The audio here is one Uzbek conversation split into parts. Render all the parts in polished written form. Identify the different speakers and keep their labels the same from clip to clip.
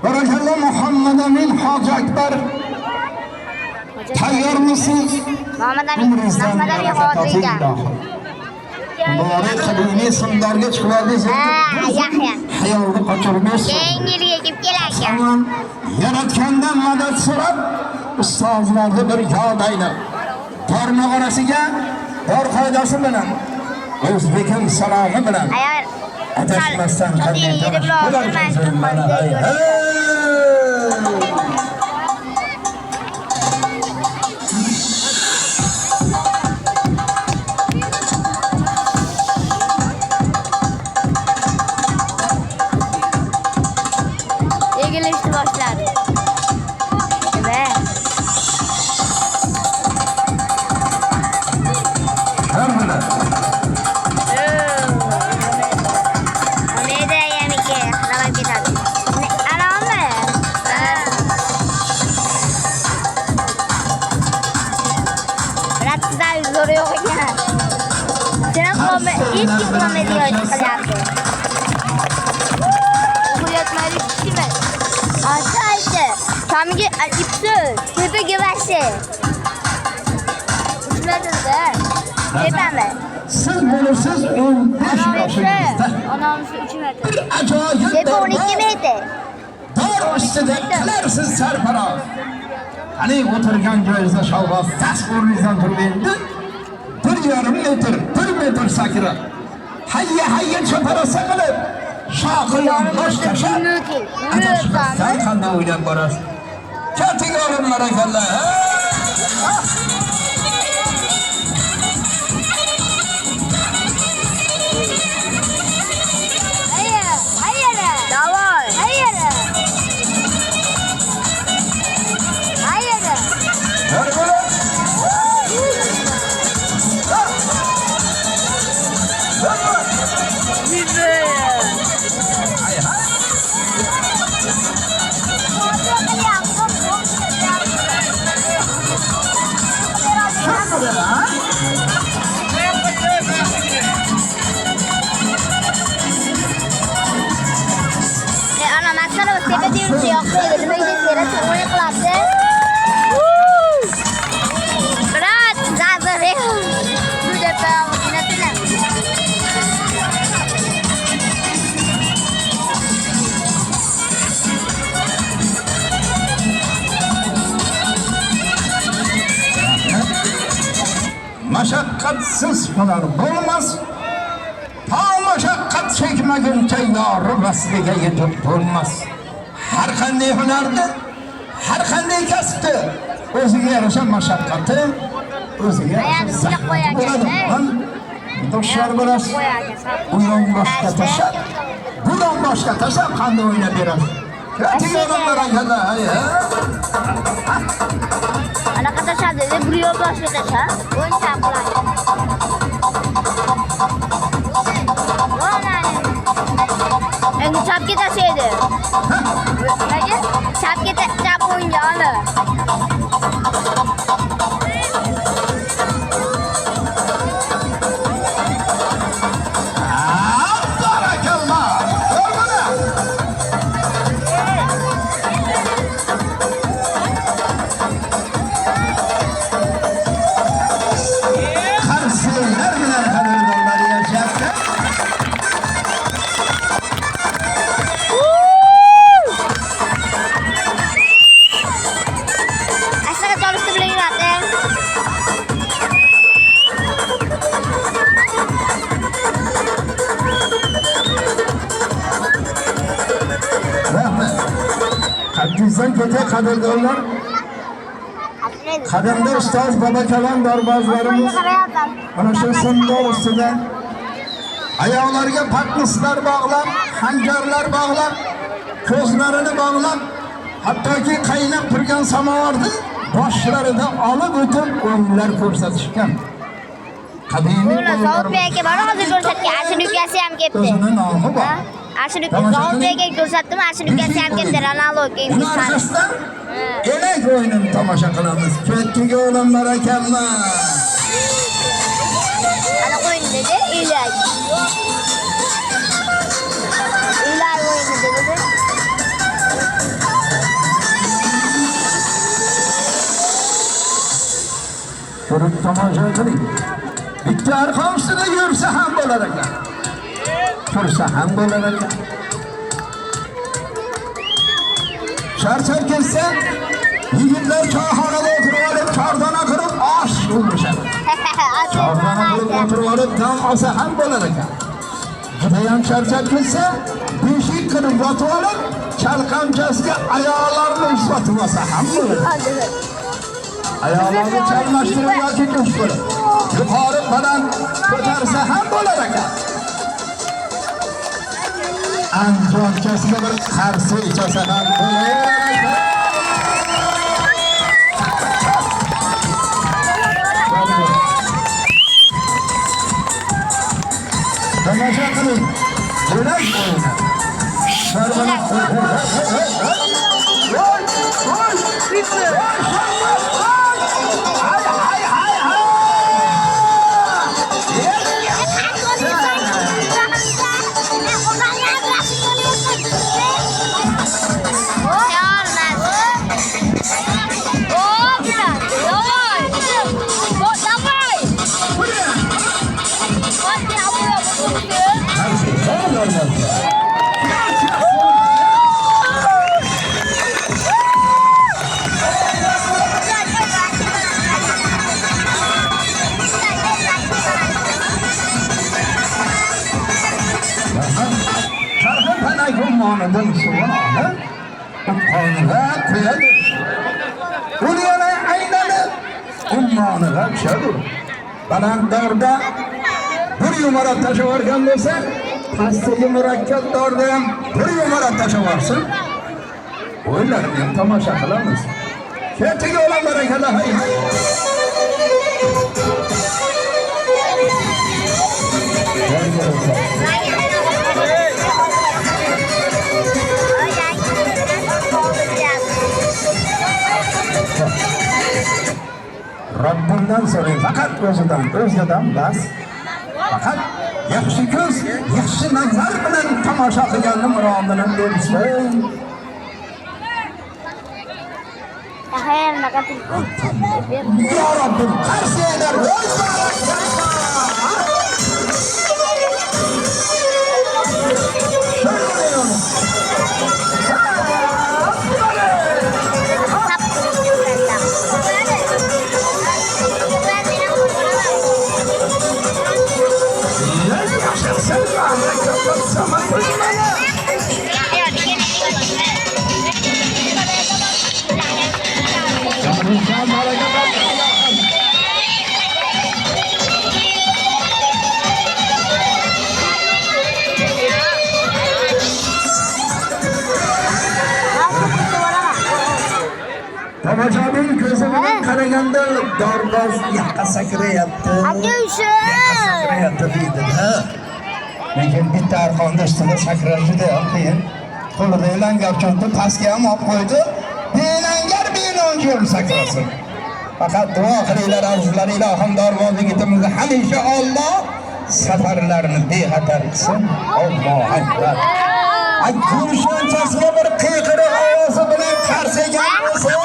Speaker 1: Barakallah Muhammed Emin Hacı Ekber. Tayyor musunuz?
Speaker 2: Muhammed Emin Hacı Ekber.
Speaker 1: Mübarek kılığını sındarga çıkıvardınız.
Speaker 2: Yahya.
Speaker 1: Hayalını kaçırmıyorsun.
Speaker 2: Yengiliye gidip gelerken.
Speaker 1: Tamam. Yaratgandan madad so'rab, ustozlarni bir yod ayla. Barmoq orasiga bor qoidasi bilan, o'zbekim salomi bilan. Adashmasdan qanday
Speaker 2: Egilishni boshladi. İlk yıkılan ediyor çıkacaktı. Bu yatmayı düşürmez. Arkadaşlar, tam ki ipsiz, tepe güversi. Uçmadınız da. Tepe mi?
Speaker 1: Siz bulursunuz 15 yaşınızda.
Speaker 2: Anamızı 3 metre.
Speaker 1: Bir acayip
Speaker 2: Tepe 12 metre.
Speaker 1: Dar üstüde kalarsiz serfaraz. Hani oturgan joyinizda shalvoz tas o'rningizdan turib endi 1,5 metr, 1 metr sakrab. Hayya chaparasa qilib, shoqiyon bosh tashab. Adashmasdan qanday o'ylab borasiz? Katiga olim barakallah.
Speaker 2: Tepe diyorum ki yok değil. Böyle yere sormaya kalktı. Berat, zaten ya. Bu defa makinesine.
Speaker 1: Mashaqqatsiz hunar bo'lmas. Ta mashaqqat chekmaguncha yori vasliga yetib bo'lmas. Har qanday hunarni, har qanday kasbni o'ziga yarasha mashaqqati, o'ziga yarasha bo'ladi. Do'stlar bilan undan boshqa tashab, bundan boshqa tashab qanday o'ynab berasiz? Katigalar barakallah.
Speaker 2: Anaqa tashab dedi, bir yo'l boshqa tashab, o'ynab qoladi. Endi chapga tashlaydi. Nega? Chap o'yinga oldi.
Speaker 1: Bizden kötü kadırgınlar, kadında ustoz baba kalan darbazlarımız, ana şu sınırlar üstüde, ayağlarına patlıslar bağlar, hancarlar bağlar, közlerini bağlar, hatta ki kaynap turgan samovarni boshlarida olib o'tib o'yinlar ko'rsatishgan. Qadimiy
Speaker 2: Ular Zavod aka bor hozir ko'rsatgan. Ashir ukasi ham kelibdi.
Speaker 1: o'zining nomi bor.
Speaker 2: Ashir ukasi Zavod aka ko'rsatdim. Ashir ukasi ham kelibdi. Ronaldo
Speaker 1: Uning orqasidan elak o'yinini tomosha qilamiz. Ketdiki o'g'lim barakallah.
Speaker 2: Ana o'yin dedi, elak. Elak o'yini dedi.
Speaker 1: Ko'rib tomosha qiling. Bitta arqon ustida yursa ham bo'lar ekan. Tursa ham bo'lar ekan. Charchab kelsa, yigitlar choyxonada o'tirib olib, chordana qilib osh bo'lishadi. Chordana qilib o'tirib olib, dam olsa ham bo'lar ekan. Judayam charchab kelsa, beshik qilib yotib olib, chalqanchasiga ayollarni uzatib olsa ham bo'ladi. Ayollarni chalmashtirib yoki kuch qilib yuqori baland ko'tarsa ham bo'lar ekan. Anjomchasiga bir qarsi ichasa ham bo'lar ekan. Tomosha qiling. Elak o'yini. Ummonidan suvini olib, qo'lga qo'yadi. Uni yana aylanib, ummoniga tushadi. Baland dorda bir yumaloq tashlab yuborgan bo'lsa, pastdagi murakkab dorda ham bir yumaloq tashlab yuborsin. O'yinlarni ham tomosha qilamiz. Ketiga olan barakallah. Rabbimdan so'rang, faqat o'zidan bas. Faqat yaxshi ko'z, yaxshi nazar bilan tomosha qilganni murodini bersin.
Speaker 2: Xayr, naqati.
Speaker 1: Ya Rabbim, qarsiylar o'z tomoshabin ko'zi bilan qaraganda dorboz yoqqa sakrayapti.
Speaker 2: Aka o'sha.
Speaker 1: Sakrayapti deydi-da. Lekin bitta arqonda ustida sakrash juda ham qiyin. Qo'lida elangar cho'nti pastga ham olib qo'ydi. Belangar belonjim sakrasin. Faqat duo qilinglar azizlar, ilohim dorboz yigitimizni hamisha Alloh safarlarini bexatar qilsin. Alloh akbar. Ay ko'rishonchasiga bir qiyqiriq ovozi bilan qarsagan bo'lsa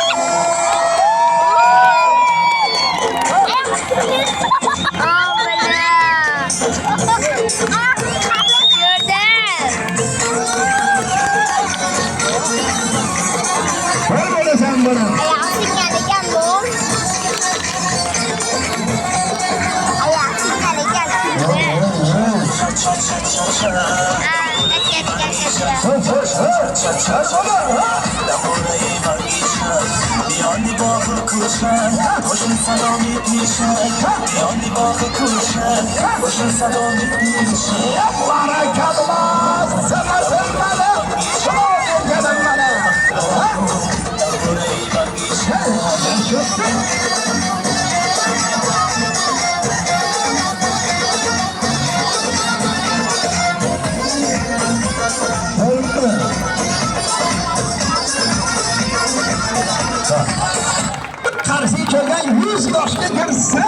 Speaker 1: 100 yoshga kirsa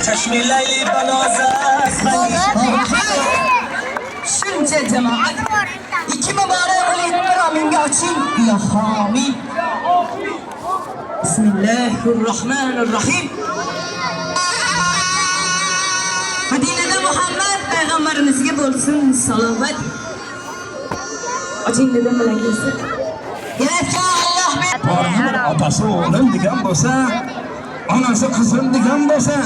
Speaker 3: چشمی لیلی بنازد
Speaker 4: shuncha jamoat ikki muborak bo'lib bir oching ya homiy. Bismillahirrohmanirrohim. Madinada Muhammad payg'ambarimizga bo'lsin salovat. Oching dedim bilangiz. Yaratgan Alloh
Speaker 1: bir otasi o'g'lim degan bo'lsa, onasi qizim degan bo'lsa,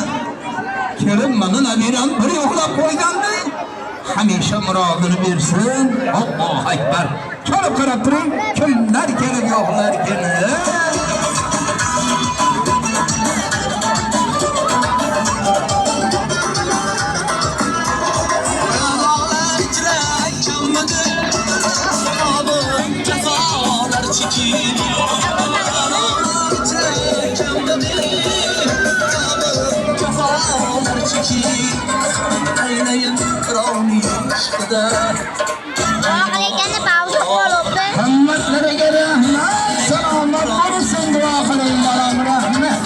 Speaker 1: kelib mana nabiram bir yo'qlab qo'yganda hamisha murodini bersin. Allohu akbar. Ko'rib qarab turing, kimlar kelib yo'qlar kelib. Hammatlariga rahmat, salomat bo'lsin, duo qiling, bolam rahmat.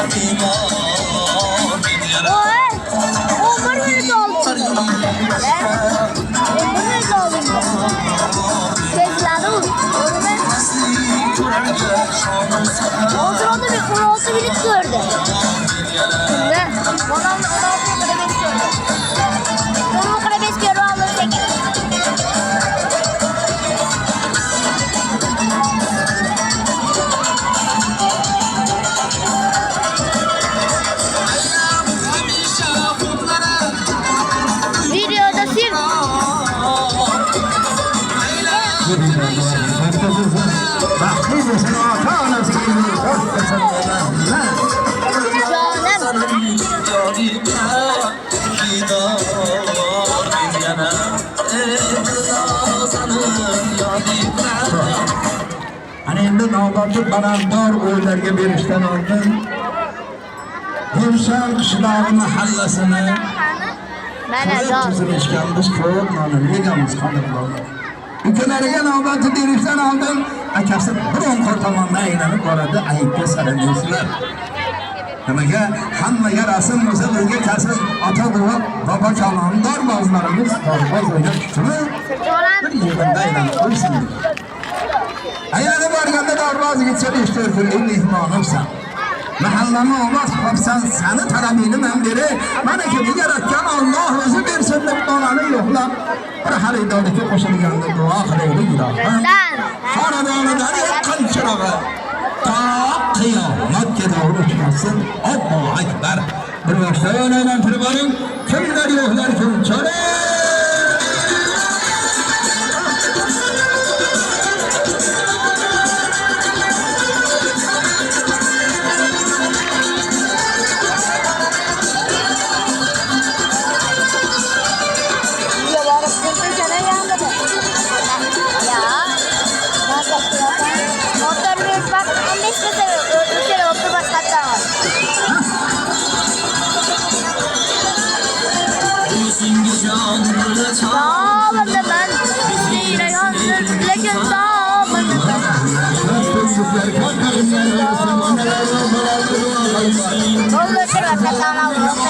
Speaker 2: Videoda sil.
Speaker 1: Baxtli bo'lsin ota-onasiga, ana endi navbatchi balandor o'ylarga berishdan oldin Gulshan qishlog'i mahallasini
Speaker 2: Mana zo'r.
Speaker 1: tuzilishganmiz, ko'p nonini yegamiz qonunlarga. Ukalariga navbatchi berishdan oldin akasi biron tomondan aylanib boradi, aytga saraysizlar. Nimaga hammaga rasm bo'lsa, bizga kasb ota buva bobo kalomdor bozlarimiz to'g'ri o'ynab chiqib bir yig'inda aylanib qo'ysin. Aylanib borganda darvozaga chiqishtirdi, mehmonimsan. Mahallama ovoz qopsan, seni talabini men berib, mana kimi yaratgan Alloh o'zi bersin deb bolani yo'qlab, bir xaridorlikka qo'shilganda duo qilaylik ilohim. Xonadonidan yoqqan chirog'i ta qiyomatga doğru chiqmasin. Allohu akbar. Bir vaqtda aylantirib boring, kimlar yo'qlar kim chora.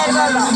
Speaker 2: Vallahi